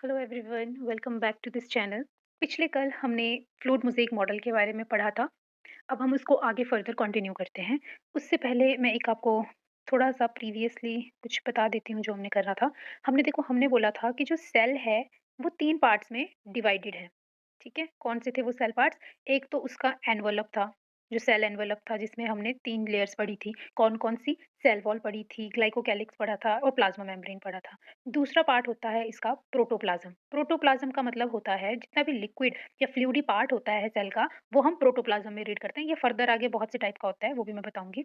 Hello everyone, welcome back to this channel. पिछले कल हमने फ्लूइड मोज़ेक मॉडल के बारे में पढ़ा था। अब हम उसको आगे फर्दर कंटिन्यू करते हैं। उससे पहले मैं एक आपको थोड़ा-सा प्रीवियसली कुछ बता देती हूँ जो हमने करा था। हमने बोला था कि जो सेल है वो 3 पार्ट्स में डिवाइडेड है। ठीक है? कौन से थे वो सेल पार्ट्स? एक तो उसका एनवेलप था, जो सेल एनवेलप था जिसमें हमने 3 लेयर्स पढ़ी थी। कौन-कौन सी? सेल वॉल पढ़ी थी, ग्लाइकोकैलिक्स पढ़ा था और प्लाज्मा मेम्ब्रेन पढ़ा था। दूसरा पार्ट होता है इसका प्रोटोप्लाज्म। प्रोटोप्लाज्म का मतलब होता है जितना भी लिक्विड या फ्लूइडी पार्ट होता है सेल का, वो हम प्रोटोप्लाज्म में रीड करते हैं। ये फर्दर आगे बहुत से टाइप का होता है, वो भी मैं बताऊँगी।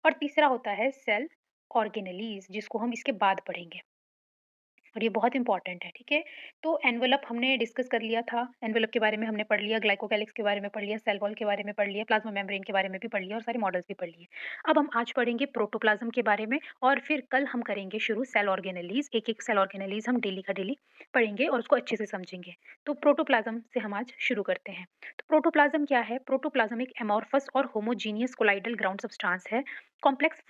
और तीसरा होता है सेल ऑर्गेनेलीज़, जिसको हम इसके बाद पढ़ेंगे। और ये बहुत इंपॉर्टेंट है, ठीक है? तो एनवेलप हमने डिस्कस कर लिया था, एनवेलप के बारे में हमने पढ़ लिया, ग्लाइकोकैलिक्स के बारे में पढ़ लिया, सेल वॉल के बारे में पढ़ लिया, प्लाज्मा मेम्ब्रेन के बारे में भी पढ़ लिया और सारे मॉडल्स भी पढ़ लिए। अब हम आज पढ़ेंगे प्रोटोप्लाज्म के बारे में और फिर कल हम करेंगे शुरू सेल ऑर्गेनेलीज़, एक-एक सेल ऑर्गेनेलीज़ हम डेली का डेली पढ़ेंगे और उसको अच्छे से समझेंगे। तो प्रोटोप्लाज्म से हम आज शुरू करते हैं। तो प्रोटोप्लाज्म क्या है? प्रोटोप्लाज्म एक एमॉर्फस और होमोजीनियस कोलाइडल ग्राउंड सब्सटेंस है। कॉम्प्लेक्स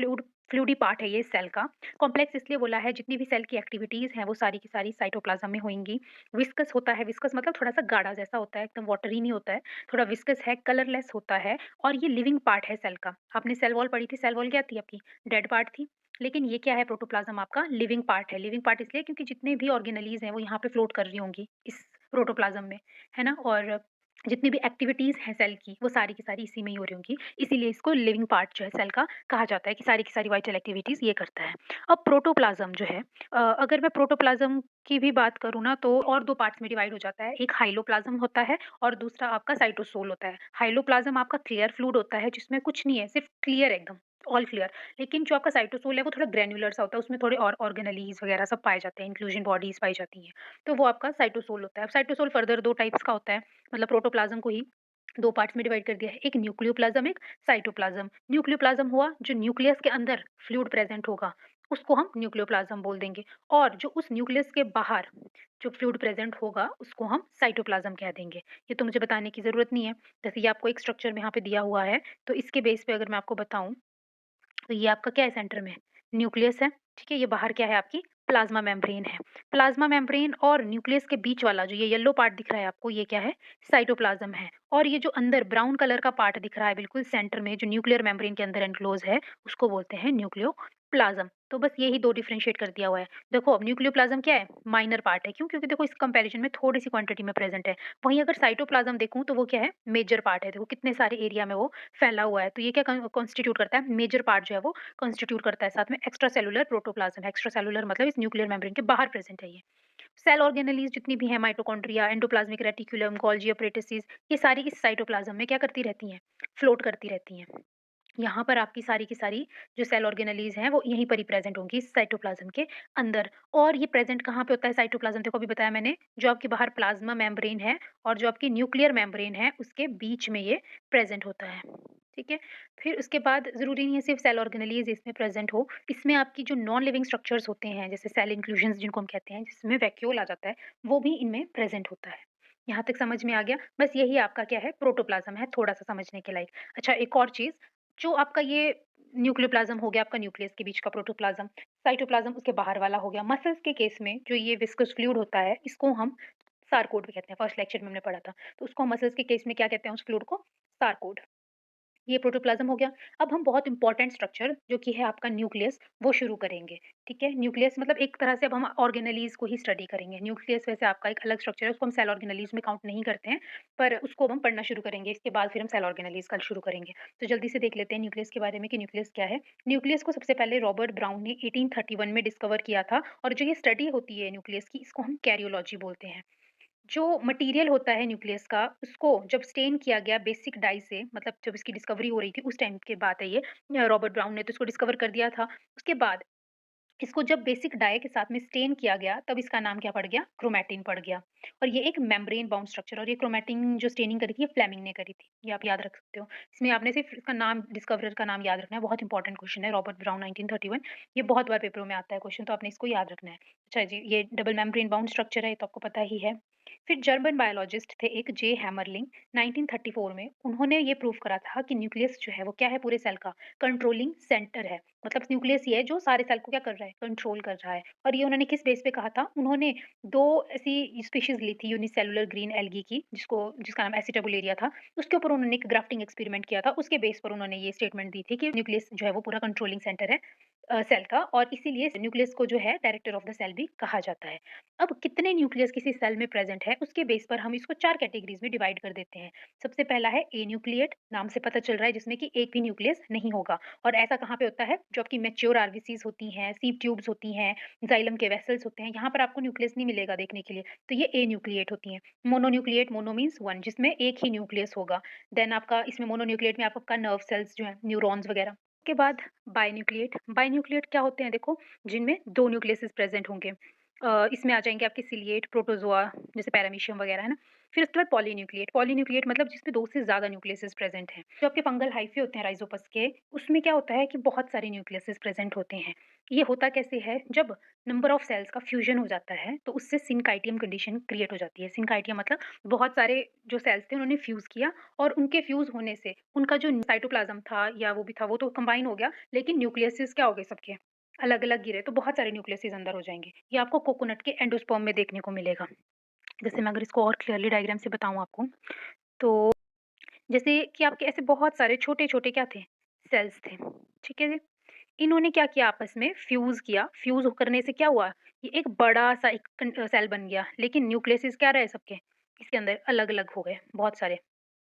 फ्लूइडी पार्ट है ये सेल का। कॉम्प्लेक्स इसलिए बोला है जितनी भी सेल की एक्टिविटीज़ हैं वो सारी की सारी साइटोप्लाज्म में होंगी। विस्कस होता है, विस्कस मतलब थोड़ा-सा गाढ़ा जैसा होता है, एकदम वाटरी नहीं होता है, थोड़ा विस्कस है, कलरलेस होता है और ये लिविंग पार्ट है सेल का। आपने सेल वॉल पढ़ी थी, सेल वॉल क्या थी आपकी? डेड पार्ट थी। लेकिन ये क्या है प्रोटोप्लाज्म आपका लिविंग पार्ट है। लिविंग पार्ट इसलिए क्योंकि जितने भी ऑर्गेनेलीज़ हैं वो यहाँ पे फ्लोट कर रही होंगी इस प्रोटोप्लाज्म में, है ना? और जितनी भी एक्टिविटीज़ हैं सेल की वो सारी की सारी इसी में ही हो रही होंगी। इसीलिए इसको लिविंग पार्ट जो है सेल का कहा जाता है कि सारी की सारी वाइटल एक्टिविटीज़ ये करता है। अब प्रोटोप्लाज्म जो है अगर मैं प्रोटोप्लाज्म की भी बात करूँ ना तो और 2 पार्ट्स में डिवाइड हो जाता है। एक हाइलोप्लाज्म होता है और दूसरा आपका साइटोसोल होता है। हाइलोप्लाज्म आपका क्लियर फ्लूइड होता है जिसमें कुछ नहीं है, सिर्फ क्लियर एकदम, ऑल क्लियर। लेकिन जो आपका साइटोसोल है वो थोड़ा ग्रैन्युलर सा होता है, उसमें थोड़े और ऑर्गेनेलीज़ वगैरह सब पाए जाते हैं, इंक्लूजन बॉडीज़ पाई जाती हैं। तो वो आपका साइटोसोल होता है। अब साइटोसोल फर्दर 2 टाइप्स का होता है, मतलब प्रोटोप्लाज्म को ही 2 पार्ट्स में डिवाइड कर दिया है। एक न्यूक्लियोप्लाज्म, एक साइटोप्लाज्म। न्यूक्लियोप्लाज्म हुआ जो न्यूक्लियस के अंदर फ्लूइड प्रेज़ेंट होगा, उसको हम न्यूक्लियोप्लाज्म बोल देंगे और जो उस न्यूक्लियस के बाहर जो फ्लूइड प्रेज़ेंट होगा, उसको हम साइटोप्लाज्म कह देंगे। ये तो मुझे बताने की ज़रूरत नहीं है। जैसे ये आपको एक स्ट्रक्चर में यहाँ पे दिया हुआ है, तो इसके बेस पे अगर मैं आपको बताऊँ तो ये आपका क्या है सेंटर में? न्यूक्लियस है, ठीक है? ये बाहर क्या है आपकी? प्लाज़्मा मेम्ब्रेन है। प्लाज़्मा मेम्ब्रेन और न्यूक्लियस के बीच वाला जो ये येलो पार्ट दिख रहा है आपको, ये क्या है? साइटोप्लाज़्म है। और ये जो अंदर ब्राउन कलर का पार्ट दिख रहा है बिल्कुल सेंटर में, जो न्यूक्लियर मेम्ब्रेन के अंदर एन्क्लोज़ है, उसको बोलते हैं न्यूक्लियोप्लाज़्म। तो बस यही 2 डिफरेंशिएट कर दिया हुआ है। देखो अब न्यूक्लियोप्लाज़्म क्या है? माइनर पार्ट है। क्यों? क्योंकि देखो इस कंपैरिज़न में थोड़ी-सी क्वांटिटी में प्रेज़ेंट है। वहीं अगर साइटोप्लाज़्म देखूँ तो वो क्या है? मेजर पार्ट है। देखो कितने सारे एरिया में वो फैला हुआ है। तो ये क्या कॉन्स्टिट्यूट करता है? मेजर पार्ट जो है वो कॉन्स्टिट्यूट करता है। साथ में एक्स्ट्रा सेलुलर प्रोटोप्लाज्म है। एक्स्ट्रा सेलुलर मतलब इस न्यूक्लियर मेम्ब्रेन के बाहर प्रेजेंट है ये। सेल ऑर्गेनेलीज जितनी भी हैं, mitochondria, endoplasmic reticulum, Golgi apparatus, ये सारी इस साइटोप्लाज्म में क्या करती रहती हैं? फ्लोट करती रहती हैं। यहाँ पर आपकी सारी की सारी जो सेल ऑर्गेनेलीज हैं वो यहीं पर ही प्रेजेंट होंगी इस साइटोप्लाज्म के अंदर। और ये प्रेजेंट कहाँ पे होता है साइटोप्लाज्म? देखो अभी बताया मैंने, जो आपके बाहर प्लाज्मा मेम्ब्रेन है और जो आपकी न्यूक्लियर मेम्ब्रेन है उसके बीच में ये प्रेजेंट होता है। ठीक है? फिर उसके बाद ज़रूरी नहीं है सिर्फ सेल ऑर्गेनेलीज इसमें प्रेजेंट हो, इसमें आपकी जो नॉन लिविंग स्ट्रक्चर्स होते हैं जैसे सेल इंक्लूजन्स जिनको हम कहते हैं, जिसमें वैक्यूल आ जाता है, वो भी इनमें प्रेजेंट होता है। यहाँ तक समझ में आ गया? बस यही आपका क्या है प्रोटोप्लाज्म है, थोड़ा-सा समझने के लायक। अच्छा एक और चीज़, जो आपका ये न्यूक्लियोप्लाज्म हो गया आपका न्यूक्लियस के बीच का प्रोटोप्लाज्म, साइटोप्लाज्म उसके बाहर वाला हो गया। मसल्स के केस में जो ये विस्कस फ्लूइड होता है, इसको हम सारकोड भी कहते हैं, फर्स्ट लेक्चर में हमने पढ़ा था। तो उसको हम मसल्स के केस में क्या कहते हैं उस फ्लूइड को? सारकोड। ये प्रोटोप्लाज्म हो गया। अब हम बहुत इंपॉर्टेंट स्ट्रक्चर जो कि है आपका न्यूक्लियस, वो शुरू करेंगे, ठीक है? न्यूक्लियस मतलब एक तरह से अब हम ऑर्गेनेलीज़ को ही स्टडी करेंगे। न्यूक्लियस वैसे आपका एक अलग स्ट्रक्चर है, उसको हम सेल ऑर्गेनेलीज़ में काउंट नहीं करते हैं, पर उसको अब हम पढ़ना शुरू करेंगे। इसके बाद फिर हम सेल ऑर्गेनेलीज़ कल शुरू करेंगे। तो जल्दी से देख लेते हैं न्यूक्लियस के बारे में कि न्यूक्लियस क्या है? न्यूक्लियस को सबसे पहले रॉबर्ट ब्राउन ने 1831 में डिस्कवर किया था और जो ये स्टडी होती है न्यूक्लियस की, इसको हम कैरियोलॉजी बोलते हैं। जो मटेरियल होता है न्यूक्लियस का, उसको जब स्टेन किया गया बेसिक डाई से, मतलब जब इसकी डिस्कवरी हो रही थी उस टाइम की बात है ये, रॉबर्ट ब्राउन ने तो इसको डिस्कवर कर दिया था। उसके बाद इसको जब बेसिक डाई के साथ में स्टेन किया गया तब इसका नाम क्या पड़ गया? क्रोमैटिन पड़ गया। और ये एक मेम्ब्रेन बाउंड स्ट्रक्चर, और ये क्रोमैटिन जो स्टेनिंग करी थी ये फ्लेमिंग ने करी थी। ये आप याद रख सकते हो। इसमें आपने सिर्फ इसका नाम, डिस्कवरर का नाम याद रखना है, बहुत इंपॉर्टेंट क्वेश्चन है, रॉबर्ट ब्राउन 1931। ये बहुत बार पेपरों में आता है क्वेश्चन, तो आपने इसको याद रखना है। अच्छा जी, ये डबल मेम्ब्रेन बाउंड स्ट्रक्चर है, ये तो आपको पता ही है। फिर जर्मन बायोलॉजिस्ट थे एक जे हैमरलिंग 1934 में, उन्होंने ये प्रूव करा था कि न्यूक्लियस जो है वो क्या है पूरे सेल का कंट्रोलिंग सेंटर है। मतलब न्यूक्लियस ये है जो सारे सेल को क्या कर रहा है, कंट्रोल कर रहा है। और ये उन्होंने किस बेस पे कहा था? उन्होंने 2 ऐसी स्पीशीज़ ली थी यूनिसेलुलर ग्रीन एल्गी की, जिसका नाम एसिटाबुलेरिया था। उसके ऊपर उन्होंने एक ग्राफ्टिंग एक्सपेरिमेंट किया था। उसके बेस पर उन्होंने ये स्टेटमेंट दी थी कि न्यूक्लियस जो है वो पूरा कंट्रोलिंग सेंटर है सेल का, और इसीलिए न्यूक्लियस को जो है डायरेक्टर ऑफ द सेल भी कहा जाता है। अब कितने न्यूक्लियस किसी सेल में प्रेजेंट है, उसके बेस पर हम इसको 4 कैटेगरीज़ में डिवाइड कर देते हैं। सबसे पहला है एन्यूक्लिएट, नाम से पता चल रहा है जिसमें कि एक भी न्यूक्लियस नहीं होगा। और ऐसा कहाँ पे होता है? जो आपकी मैच्योर आरबीसीज़ होती हैं, सीव ट्यूब्स होती हैं, जाइलम के वेसल्स होते हैं, यहाँ पर आपको न्यूक्लियस नहीं मिलेगा देखने के लिए। तो ये एन्यूक्लिएट होती हैं। मोनोन्यूक्लिएट, मोनो मीन्स 1, जिसमें एक ही न्यूक्लियस होगा। देन आपका इसमें मोनोन्यूक्लिएट में आपका नर्व सेल्स जो हैं, न्यूरॉन्स वगैरह। उसके बाद बाइन्यूक्लिएट, बाइन्यूक्लिएट क्या होते हैं देखो, जिनमें 2 न्यूक्लियसेस प्रेजेंट होंगे। इसमें आ जाएँगे आपके सिलिएट, प्रोटोज़ोआ, जैसे पैरामीशियम वगैरह, है ना? फिर उसके बाद पॉलीन्यूक्लिएट, पॉलीन्यूक्लिएट मतलब जिसमें 2 से ज़्यादा न्यूक्लियसेस प्रेज़ेंट हैं। जो आपके फंगल हाइफ़े होते हैं राइज़ोपस के, उसमें क्या होता है कि बहुत सारे न्यूक्लियसेस प्रेज़ेंट होते हैं। ये होता कैसे है? जब नंबर ऑफ सेल्स का फ्यूज़न हो जाता है, तो उससे सिनकाइटियम कंडीशन क्रिएट हो जाती है। सिनकाइटियम मतलब बहुत सारे जो सेल्स थे उन्होंने फ्यूज़ किया, और उनके फ्यूज़ होने से उनका जो साइटोप्लाज़्म था या वो भी था, वो तो कंबाइन हो गया, लेकिन न्यूक्लियसेस क्या हो गए सबके? अलग-अलग गिरे, तो बहुत सारे न्यूक्लियसेस अंदर हो जाएँगे। ये आपको कोकोनट के एंडोस्पर्म में देखने को मिलेगा। जैसे मैं अगर इसको और क्लियरली डायग्राम से बताऊँ आपको, तो जैसे कि आपके ऐसे बहुत सारे छोटे-छोटे क्या थे? सेल्स थे, ठीक है जी? इन्होंने क्या किया, आपस में फ्यूज़ किया, फ्यूज़ करने से क्या हुआ? ये एक बड़ा-सा एक सेल बन गया, लेकिन न्यूक्लियसेस क्या रहे सबके? इसके अंदर अलग-अलग हो गए, बहुत सारे,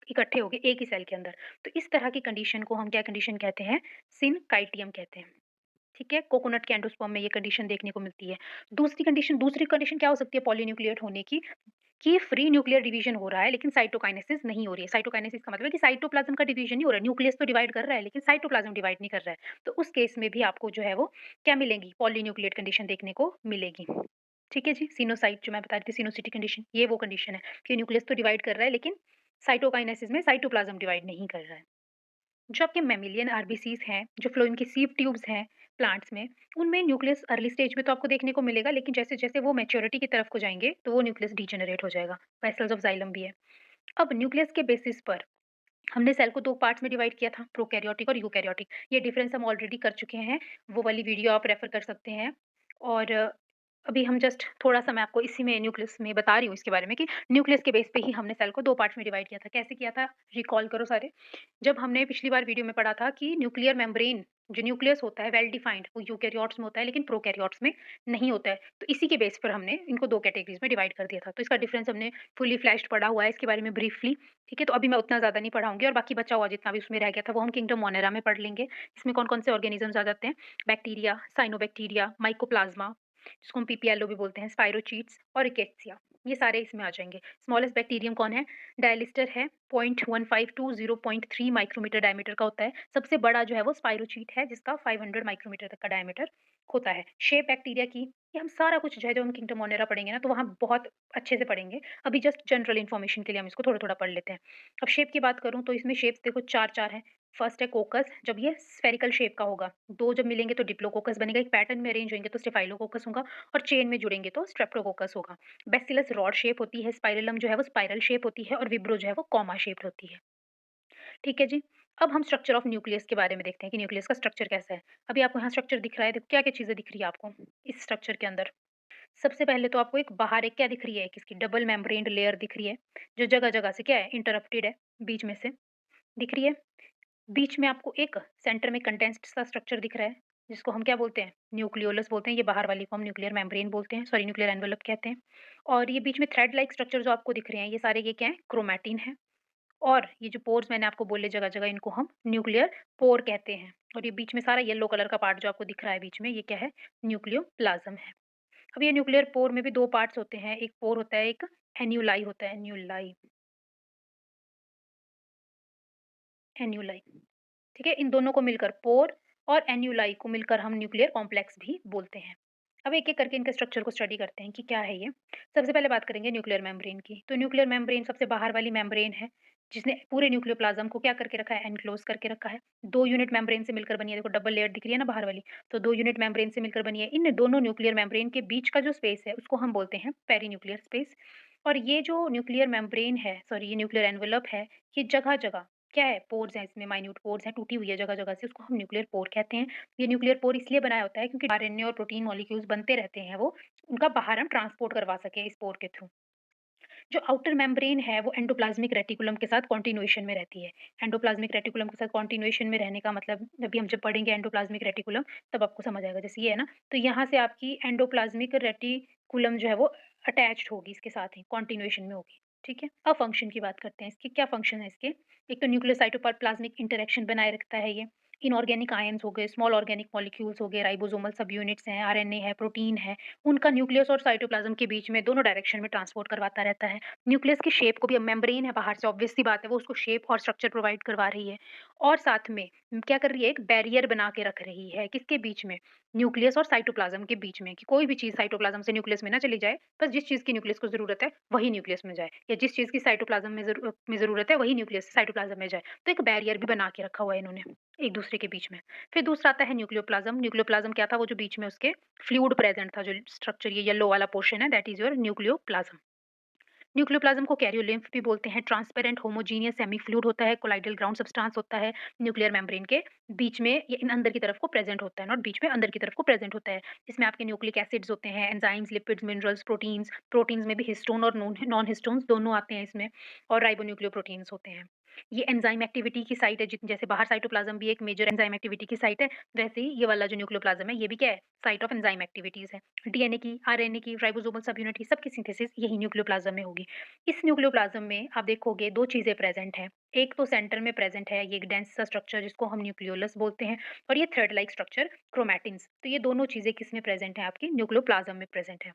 इकट्ठे हो गए एक ही सेल के अंदर। तो इस तरह की कंडीशन को हम क्या कंडीशन कहते हैं? सिनकाइटियम कहते हैं। ठीक है, कोकोनट के एंडोस्पर्म में ये कंडीशन देखने को मिलती है। दूसरी कंडीशन क्या हो सकती है पॉलीन्यूक्लिएट होने की, कि फ्री न्यूक्लियर डिवीजन हो रहा है लेकिन साइटोकाइनेसिस नहीं हो रही है। साइटोकाइनेसिस का मतलब है कि साइटोप्लाज्म का डिवीजन नहीं हो रहा है, न्यूक्लियस तो डिवाइड कर रहा है लेकिन साइटोप्लाज्म डिवाइड नहीं कर रहा है। तो उस केस में भी आपको जो है वो क्या मिलेगी? पॉलीन्यूक्लिएट कंडीशन देखने को मिलेगी। ठीक है जी, सिनोसाइट जो मैं बता रही थी, सिनोसिटी कंडीशन, ये वो कंडीशन है कि न्यूक्लियस तो डिवाइड कर रहा है लेकिन साइटोकाइनेसिस में साइटोप्लाज्म डिवाइड नहीं कर रहा है। जो आपके मैमेलियन आरबीसीज़ हैं, जो फ्लोएम की सीव ट्यूब्स हैं प्लांट्स में, उनमें न्यूक्लियस अर्ली स्टेज में तो आपको देखने को मिलेगा, लेकिन जैसे-जैसे वो मैच्योरिटी की तरफ को जाएँगे, तो वो न्यूक्लियस डीजेनरेट हो जाएगा। वेसल्स ऑफ जाइलम भी है। अब न्यूक्लियस के बेसिस पर हमने सेल को 2 पार्ट्स में डिवाइड किया था, प्रोकैरियोटिक और यूकैरियोटिक। ये डिफरेंस हम ऑलरेडी कर चुके हैं, वो वाली वीडियो आप रेफर कर सकते हैं। और अभी हम जस्ट थोड़ा-सा मैं आपको इसी में न्यूक्लियस में बता रही हूँ इसके बारे में कि न्यूक्लियस के बेस पे ही हमने सेल को 2 पार्ट्स में डिवाइड किया था। कैसे किया था? रिकॉल करो सारे। जब हमने पिछली बार वीडियो में पढ़ा था कि न्यूक्लियर मेम्ब्रेन, जो न्यूक्लियस होता है वेल डिफाइंड, वो यूकेरियोट्स में होता है लेकिन प्रोकैरियोट्स में नहीं होता है। तो इसी के बेस पर हमने इनको 2 कैटेगरीज़ में डिवाइड कर दिया था। तो इसका डिफरेंस हमने फुली फ्लेश्ड पढ़ा हुआ है इसके बारे में ब्रीफली, ठीक है? तो अभी मैं उतना ज़्यादा नहीं पढ़ाऊँगी, और बाकी बचा हुआ जितना भी उसमें रह गया था वो हम किंगडम मोनेरा में पढ़ लेंगे। इसमें कौन-कौन से ऑर्गेनिज़म्स आ जाते हैं? बैक्टीरिया, साइनोबैक्टीरिया, माइकोप्लाज़्मा, जिसको हम पीपीएलओ भी बोलते हैं, स्पाइरोचीट्स और रिकेट्सिया, ये सारे इसमें आ जाएँगे। स्मॉलेस्ट बैक्टीरियम कौन है? डायलिस्टर है, 0.15 टू 0.3 माइक्रोमीटर डायमीटर का होता है। सबसे बड़ा जो है वो स्पाइरोचीट है, जिसका 500 माइक्रोमीटर तक का डायमीटर होता है। शेप बैक्टीरिया की, ये हम सारा कुछ जो है, जो हम किंगडम मोनेरा पढ़ेंगे ना, तो वहाँ बहुत अच्छे से पढ़ेंगे। अभी जस्ट जनरल इन्फॉर्मेशन के लिए हम इसको थोड़ा-थोड़ा पढ़ लेते हैं। अब शेप की बात करूँ तो इसमें शेप्स देखो 4-4 हैं। फर्स्ट है कोकस, जब ये स्फेरिकल शेप का होगा, 2 जब मिलेंगे तो डिप्लोकोकस बनेगा, एक पैटर्न में अरेंज होंगे तो स्टेफाइलोकोकस होगा, और चेन में जुड़ेंगे तो स्ट्रेप्टोकोकस होगा। बैसिलस रॉड शेप होती है, स्पाइरलम जो है वो स्पाइरल शेप होती है, और विब्रो जो है वो कॉमा शेप्ड होती है। ठीक है जी। अब हम स्ट्रक्चर ऑफ न्यूक्लियस के बारे में देखते हैं कि न्यूक्लियस का स्ट्रक्चर कैसा है। अभी आपको यहाँ स्ट्रक्चर दिख रहा है, देखो क्या-क्या चीज़ें दिख रही है आपको इस स्ट्रक्चर के अंदर। सबसे पहले तो आपको एक बाहर एक क्या दिख रही है, एक इसकी डबल मेम्ब्रेन्ड लेयर दिख रही है, जो जगह-जगह से क्या है, इंटरप्टेड है, बीच में से दिख रही है। बीच में आपको एक सेंटर में कंडेंस्ड सा स्ट्रक्चर दिख रहा है, जिसको हम क्या बोलते हैं? न्यूक्लियोलस बोलते हैं। ये बाहर वाली को हम न्यूक्लियर मेम्ब्रेन बोलते हैं, सॉरी न्यूक्लियर एनवेलप कहते हैं। और ये बीच में थ्रेड लाइक स्ट्रक्चर जो आपको दिख रहे हैं, ये सारे ये क्या हैं? क्रोमैटिन हैं। और ये जो पोर्स मैंने आपको बोले जगह-जगह, इनको हम न्यूक्लियर पोर कहते हैं। और ये बीच में सारा येलो कलर का पार्ट जो आपको दिख रहा है बीच में, ये क्या है? न्यूक्लियोप्लाज़्म है। अब ये न्यूक्लियर पोर में भी 2 पार्ट्स होते हैं, एक पोर होता है, एक एन्यूलाई होता है, एन्यूलाई, एन्यूलाई। ठीक है? इन दोनों को मिलकर पोर और एन्यूलाई को मिलकर हम न्यूक्लियर कॉम्प्लेक्स भी बोलते हैं। अब एक-एक करके इनके स्ट्रक्चर को स्टडी करते हैं कि क्या है ये। सबसे पहले बात करेंगे न्यूक्लियर मेम्ब्रेन की। तो न्यूक्लियर मेम्ब्रेन सबसे बाहर वाली मेम्ब्रेन है, जिसने पूरे न्यूक्लियोप्लाज़्म को क्या करके रखा है? एनक्लोज़ करके रखा है। 2 यूनिट मेम्ब्रेन से मिलकर बनी है, देखो डबल लेयर दिख रही है ना बाहर वाली, तो 2 यूनिट मेम्ब्रेन से मिलकर बनी है। इन दोनों न्यूक्लियर मेम्ब्रेन के बीच का जो स्पेस है, उसको हम बोलते हैं पेरिन्यूक्लियर स्पेस। और ये जो न्यूक्लियर मेम्ब्रेन है, सॉरी ये न्यूक्लियर एनवेलप है, ये जगह-जगह क्या है, पोर्स हैं इसमें, माइन्यूट पोर्स हैं, टूटी हुई है जगह-जगह से, उसको हम न्यूक्लियर पोर कहते हैं। ये न्यूक्लियर पोर इसलिए बनाया होता है क्योंकि आरएनए और प्रोटीन मॉलिक्यूल्स बनते रहते हैं वो, उनका बाहर हम ट्रांसपोर्ट करवा सकें इस पोर के थ्रू। जो आउटर मेम्ब्रेन है वो एंडोप्लाज्मिक रेटिकुलम के साथ कॉन्टिन्यूएशन में रहती है। एंडोप्लाज्मिक रेटिकुलम के साथ कॉन्टिन्यूएशन में रहने का मतलब अभी हम जब पढ़ेंगे एंडोप्लाज्मिक रेटिकुलम तब आपको समझ आएगा। जैसे ये है ना, तो यहाँ से आपकी एंडोप्लाज्मिक रेटिकुलम जो है वो अटैच्ड होगी, इसके साथ ही कॉन्टिन्यूएशन में होगी। ठीक है? अब फंक्शन की बात करते हैं, इसके क्या फंक्शन है इसके? एक तो न्यूक्लियोसाइटोप्लाज्मिक इंटरैक्शन बनाए रखता है ये। इनऑर्गेनिक आयन्स हो गए, स्मॉल ऑर्गेनिक मॉलिक्यूल्स हो गए, राइबोसोमल सब यूनिट्स हैं, आरएनए है, प्रोटीन है, उनका न्यूक्लियस और साइटोप्लाज्म के बीच में दोनों डायरेक्शन में ट्रांसपोर्ट करवाता रहता है। न्यूक्लियस की शेप को भी, अब मेम्ब्रेन है बाहर से, ऑब्वियस सी बात है वो उसको शेप और स्ट्रक्चर प्रोवाइड करवा रही है। और साथ में क्या कर रही है, एक बैरियर बना के रख रही है, किसके बीच में? न्यूक्लियस और साइटोप्लाज्म के बीच में, कि कोई भी चीज़ साइटोप्लाज्म से न्यूक्लियस में ना चली जाए, बस जिस चीज़ की न्यूक्लियस को ज़रूरत है, वही न्यूक्लियस में जाए, या जिस चीज़ की साइटोप्लाज्म में ज़रूरत है, वही न्यूक्लियस से साइटोप्लाज्म में जाए। तो एक बैरियर भी बना के रखा हुआ है इन्होंने, एक-दूसरे के बीच में। फिर दूसरा आता है न्यूक्लियोप्लाज्म। न्यूक्लियोप्लाज्म क्या था? वो जो बीच में उसके फ्लूइड प्रेज़ेंट था, जो स्ट्रक्चर ये येलो वाला पोर्शन है, that is your nucleoplasm. Nucleoplasm को कैरियोलिम्फ भी बोलते हैं। ट्रांसपेरेंट होमोजीनियस सेमी फ्लूइड होता है, कोलाइडल ग्राउंड सब्सटेंस होता है न्यूक्लियर मेम्ब्रेन के बीच में, ये इन अंदर की तरफ को प्रेजेंट होता है, नॉट बीच में, अंदर की तरफ को प्रेजेंट होता है। इसमें आपके न्यूक्लिक एसिड्स होते हैं, enzymes, lipids, minerals, proteins. Proteins में भी हिस्टोन और नॉन हिस्टोन्स दोनों आते हैं इसमें, और राइबोन्यूक्लियोप्रोटीन्स होते हैं। ये एंजाइम एक्टिविटी की साइट है, जैसे बाहर साइटोप्लाज्म भी एक मेजर एंजाइम एक्टिविटी की साइट है, वैसे ही ये वाला जो न्यूक्लियोप्लाज्म है ये भी क्या है, साइट ऑफ एंजाइम एक्टिविटीज है। डीएनए की, आरएनए की, राइबोसोमल सब यूनिट की, सबकी सिंथेसिस यही न्यूक्लियोप्लाज्म में होगी। इस न्यूक्लियोप्लाज्म में आप देखोगे 2 चीज़ें प्रेज़ेंट हैं। एक तो सेंटर में प्रेज़ेंट है ये एक डेंस सा स्ट्रक्चर जिसको हम न्यूक्लियोलस बोलते हैं, और ये थ्रेड लाइक स्ट्रक्चर क्रोमैटिन्स। तो ये दोनों चीज़ें किसमें प्रेज़ेंट हैं, आपकी न्यूक्लियोप्लाज्म में प्रेज़ेंट है।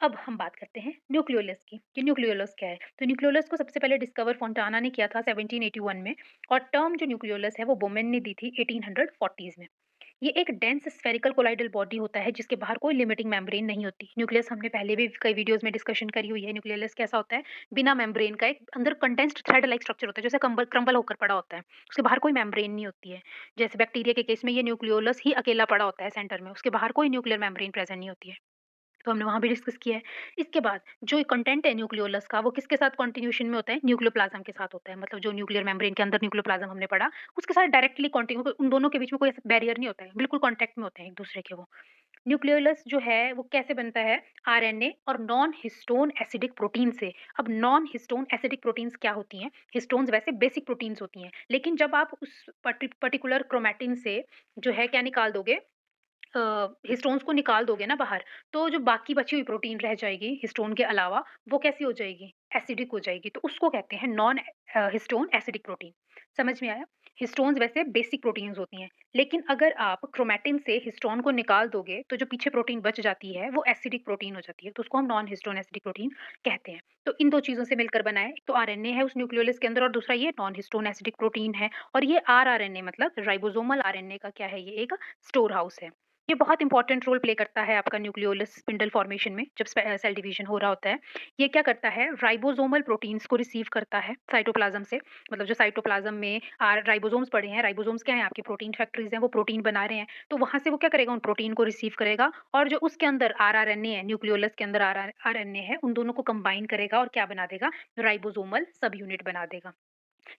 अब हम बात करते हैं न्यूक्लियोलस की, कि न्यूक्लियोलस क्या है? तो न्यूक्लियोलस को सबसे पहले डिस्कवर फोंटाना ने किया था 1781 में, और टर्म जो न्यूक्लियोलस है वो बोमेन ने दी थी 1840s में। ये एक डेंस स्फेरिकल कोलाइडल बॉडी होता है जिसके बाहर कोई लिमिटिंग मेम्ब्रेन नहीं होती। न्यूक्लियस हमने पहले भी कई वीडियोस में डिस्कशन करी हुई है। न्यूक्लियस कैसा होता है? बिना मेम्ब्रेन का एक अंदर कंडेंस्ड थ्रेड लाइक स्ट्रक्चर होता है, जैसे कंबल क्रम्बल होकर पड़ा होता है। उसके बाहर कोई मेम्ब्रेन नहीं होती है। जैसे बैक्टीरिया के केस में ये न्यूक्लियोलस ही अकेला पड़ा होता है सेंटर में, उसके बाहर कोई न्यूक्लियर मेम्ब्रेन प्रेजेंट नहीं होती है। तो हमने वहाँ भी डिस्कस किया है। इसके बाद जो कंटेंट है न्यूक्लियोलस का, वो किसके साथ कॉन्टिन्यूशन में होता है? न्यूक्लियोप्लाज़्म के साथ होता है। मतलब जो न्यूक्लियर मेम्ब्रेन के अंदर न्यूक्लियोप्लाज़्म हमने पढ़ा, उसके साथ डायरेक्टली कॉन्टिन्यू, उन दोनों के बीच में कोई ऐसा बैरियर नहीं होता है, बिल्कुल कॉन्टैक्ट में होते हैं एक-दूसरे के वो। न्यूक्लियोलस जो है वो कैसे बनता है? आरएनए और नॉन हिस्टोन एसिडिक प्रोटीन से। अब नॉन हिस्टोन एसिडिक प्रोटीन्स क्या होती हैं? हिस्टोन्स वैसे बेसिक प्रोटीन्स होती हैं, लेकिन जब आप उस पर्टिकुलर क्रोमैटिन से जो है क्या निकाल दोगे, हिस्टोन्स को निकाल दोगे ना बाहर, तो जो बाकी बची हुई प्रोटीन रह जाएगी हिस्टोन के अलावा, वो कैसी हो जाएगी? एसिडिक हो जाएगी। तो उसको कहते हैं नॉन हिस्टोन एसिडिक प्रोटीन। समझ में आया? हिस्टोन्स वैसे बेसिक प्रोटीन्स होती हैं, लेकिन अगर आप क्रोमैटिन से हिस्टोन को निकाल दोगे, तो जो पीछे प्रोटीन बच जाती है, वो एसिडिक प्रोटीन हो जाती है, तो उसको हम नॉन हिस्टोन एसिडिक प्रोटीन कहते हैं। तो इन 2 चीज़ों से मिलकर बना है, एक तो आरएनए है उस न्यूक्लियोलस के अंदर, और दूसरा ये नॉन हिस्टोन एसिडिक प्रोटीन है, और ये आरआरएनए मतलब राइबोसोमल आरएनए का क्या है, ये एक स्टोर हाउस है। ये बहुत इंपॉर्टेंट रोल प्ले करता है आपका न्यूक्लियोलस स्पिंडल फॉर्मेशन में, जब सेल डिवीजन हो रहा होता है। ये क्या करता है? राइबोसोमल प्रोटीन्स को रिसीव करता है साइटोप्लाज्म से। मतलब जो साइटोप्लाज्म में राइबोसोम्स पड़े हैं, राइबोसोम्स क्या हैं? आपकी प्रोटीन फैक्ट्रीज हैं, वो प्रोटीन बना रहे हैं, तो वहां से वो क्या करेगा? उन प्रोटीन को रिसीव करेगा, और जो उसके अंदर आरआरएनए है, न्यूक्लियोलस के अंदर आरआरएनए है, उन दोनों को कंबाइन करेगा और क्या बना देगा? राइबोसोमल सब यूनिट बना देगा।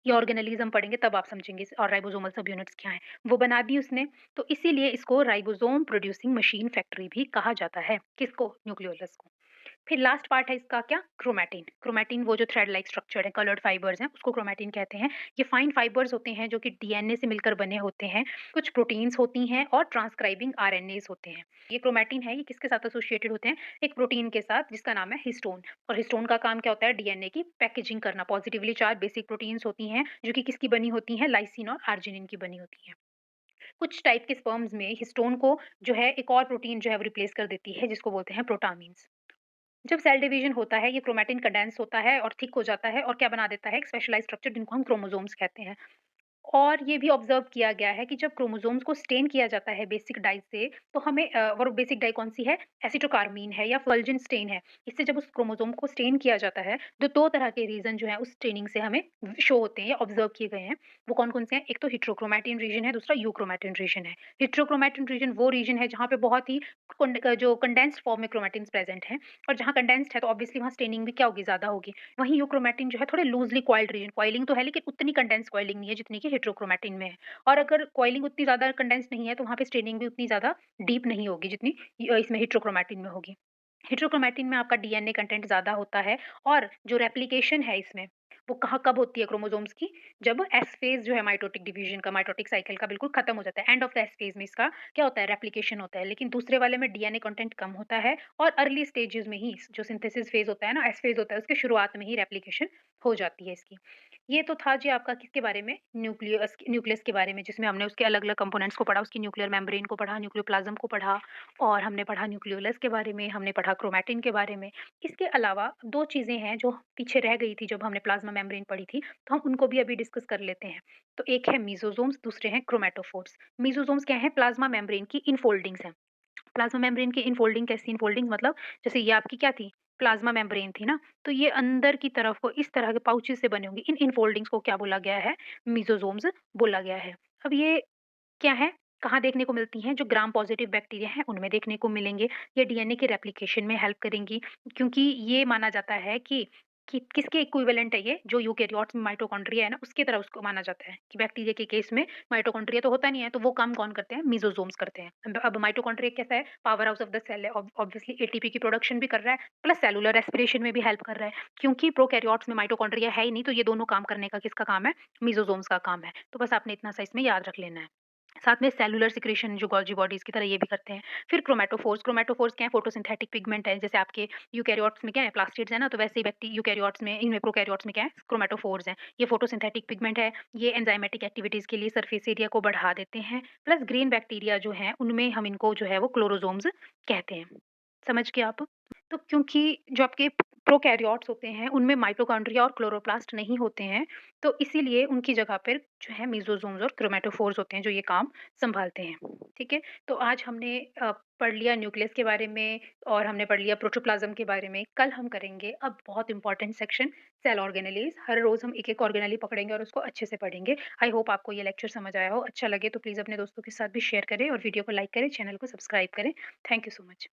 ये ऑर्गेनेलिज्म पढ़ेंगे तब आप समझेंगे और राइबोसोमल सब यूनिट्स क्या हैं, वो बना दी उसने। तो इसीलिए इसको राइबोसोम प्रोड्यूसिंग मशीन फैक्ट्री भी कहा जाता है। किसको? न्यूक्लियोलस को। फिर लास्ट पार्ट है इसका क्या? क्रोमैटिन। क्रोमैटिन वो जो थ्रेड लाइक स्ट्रक्चर है, कलर्ड फाइबर्स हैं, उसको क्रोमैटिन कहते हैं। ये फाइन फाइबर्स होते हैं जो कि डीएनए से मिलकर बने होते हैं। कुछ प्रोटीन्स होती हैं और ट्रांसक्राइबिंग आरएनएज़ होते हैं। ये क्रोमैटिन है, ये किसके साथ एसोसिएटेड होते हैं? एक प्रोटीन के साथ जिसका नाम है हिस्टोन। और हिस्टोन का काम क्या होता है? डीएनए की पैकेजिंग करना। पॉजिटिवली चार्ज बेसिक प्रोटीन्स होती हैं जो कि किसकी बनी होती हैं? लाइसिन और आर्जिनिन की बनी होती हैं। कुछ टाइप के स्पर्म्स में हिस्टोन को जो है एक और प्रोटीन जो है वो रिप्लेस कर देती है जिसको बोलते हैं प्रोटामीन्स। जब सेल डिवीजन होता है, ये क्रोमैटिन कंडेंस होता है और थिक हो जाता है, और क्या बना देता है? एक स्पेशलाइज्ड स्ट्रक्चर जिनको हम क्रोमोसोम्स कहते हैं। और ये भी ऑब्ज़र्व किया गया है कि जब क्रोमोसोम्स को स्टेन किया जाता है बेसिक डाई से, तो हमें और बेसिक डाई कौन-सी है? एसिटोकार्मीन है या फुल्जिन स्टेन है। इससे जब उस क्रोमोसोम को स्टेन किया जाता है, तो 2 तरह के रीज़न जो हैं उस स्टेनिंग से हमें शो होते हैं या ऑब्ज़र्व किए गए हैं। वो कौन-कौन से हैं? एक तो हेटेरोक्रोमैटिन रीजन है, दूसरा यूक्रोमैटिन रीजन है। हेटेरोक्रोमैटिन रीजन वो रीजन है जहाँ पे बहुत ही जो कंडेंस्ड फॉर्म में क्रोमैटिन्स प्रेज़ेंट हैं, और जहाँ कंडेंस्ड है तो ऑब्वियसली वहाँ स्टेनिंग भी क्या होगी? ज़्यादा होगी। वहीं यूक्रोमैटिन जो है थोड़े लूज़ली कॉइल्ड रीजन, कॉइलिंग तो है लेकिन उतनी कंडेंस्ड कॉइलिंग नहीं है जितनी कि हेटेरोक्रोमैटिन में है। और अगर कॉइलिंग उतनी ज़्यादा कंडेंस्ड नहीं है तो वहाँ पे स्टेनिंग भी उतनी ज़्यादा डीप नहीं होगी जितनी इसमें हेटेरोक्रोमैटिन में होगी। हेटेरोक्रोमैटिन में आपका डीएनए कंटेंट ज़्यादा होता है, और जो रेप्लिकेशन है इसमें, वो कहाँ कब होती है क्रोमोसोम्स की? जब एस फेज़ जो है माइटोटिक डिवीज़न का, माइटोटिक साइकिल का बिल्कुल खत्म हो जाता है। End of the S phase में इसका क्या होता है? रेप्लिकेशन होता है। लेकिन दूसरे वाले में डीएनए कंटेंट कम होता है, और अर्ली स्टेजेज़ में ही जो सिंथेसिस फेज़ होता है ना, एस फेज़ होता है, उसके शुरुआत में ही रेप्लिकेशन हो जाती है इसकी। ये तो था जी आपका किसके बारे में? न्यूक्लियस के बारे में, जिसमें हमने उसके अलग-अलग कंपोनेंट्स को पढ़ा, उसकी न्यूक्लियर मेम्ब्रेन को पढ़ा, न्यूक्लियोप्लाज़्म को पढ़ा, और हमने पढ़ा न्यूक्लियोलस के बारे में, हमने पढ़ा क्रोमैटिन के बारे में। इसके अलावा 2 चीज़ें हैं जो पीछे रह गई थी जब हमने प्लाज़्मा मेम्ब्रेन पढ़ी थी, तो हम उनको भी अभी डिस्कस कर लेते हैं। तो एक है मेसोसोम्स, दूसरे हैं क्रोमैटोफोर्स। मेसोसोम्स क्या हैं? प्लाज़्मा मेम्ब्रेन की इनफ़ोल्डिंग्स हैं। प्लाज़्मा मेम्ब्रेन की इनफ़ोल्डिंग कैसी इनफ़ोल्डिंग? मतलब जैसे ये आपकी क्या थी? प्लाज़्मा मेम्ब्रेन थी ना, तो ये अंदर की तरफ को इस तरह के पाउचेज़ से बने होंगे। इन इनफ़ोल्डिंग्स को क्या बोला गया है? मेसोसोम्स बोला गया है। अब ये क्या है? कहाँ देखने को मिलती हैं? जो ग्राम पॉज़िटिव बैक्टीरिया हैं, उनमें देखने को मिलेंगे। ये डीएनए के रेप्लिकेशन में हेल्प करेंगी, क्योंकि ये माना जाता है कि किसके इक्विवेलेंट है ये? जो यूकेरियोट्स में माइटोकॉन्ड्रिया है ना, उसकी तरह उसको माना जाता है कि बैक्टीरिया के केस में माइटोकॉन्ड्रिया तो होता नहीं है, तो वो काम कौन करते हैं? मेसोसोम्स करते हैं। अब माइटोकॉन्ड्रिया कैसा है? Powerhouse of the cell है। ऑब्वियसली एटीपी की प्रोडक्शन भी कर रहा है, प्लस सेलुलर रेस्पिरेशन में भी हेल्प कर रहा है। क्योंकि प्रोकैरियोट्स में माइटोकॉन्ड्रिया है ही नहीं, तो ये दोनों काम करने का किसका काम है? मेसोसोम्स का काम है। तो बस आपने इतना सा इसमें याद रख लेना है। साथ में सेलुलर सिक्रीशन जो गोल्गी बॉडीज़ की तरह ये भी करते हैं। फिर क्रोमैटोफोर्स, क्रोमैटोफोर्स क्या है? फोटोसिंथेटिक पिगमेंट है। जैसे आपके यूकेरियोट्स में क्या है? प्लास्टिड्स है ना, तो वैसे ही यूकेरियोट्स में, इनमें प्रोकैरियोट्स में क्या है? क्रोमैटोफोर्स हैं। ये फोटोसिंथेटिक पिगमेंट है। ये एंजाइमेटिक एक्टिविटीज़ के लिए सरफेस एरिया को बढ़ा देते हैं। प्लस ग्रीन बैक्टीरिया जो हैं, उनमें हम इनको जो है वो क्लोरोसोम्स कहते हैं। समझ गए आप? तो क्योंकि जो आपके प्रोकैरियोट्स होते हैं, उनमें माइटोकॉन्ड्रिया और क्लोरोप्लास्ट नहीं होते हैं, तो इसीलिए उनकी जगह पर जो है मेसोसोम्स और क्रोमैटोफोर्स होते हैं जो ये काम सँभालते हैं। ठीक है? तो आज हमने पढ़ लिया न्यूक्लियस के बारे में, और हमने पढ़ लिया प्रोटोप्लाज़्म के बारे में। कल हम करेंगे अब बहुत इम्पोर्टेंट सेक्शन, सेल ऑर्गेनेलिज़। हर रोज़ हम एक-एक ऑर्गेनेली पकड़ेंगे और उसको अच्छे से पढ़ेंगे। आई होप आपको ये लेक्चर समझ आया हो। अच्छा लगे तो प्लीज़ अपने दोस्तों के साथ भी शेयर करें, और वीडियो को लाइक करें, चैनल को सब्सक्राइब करें। Thank you so much.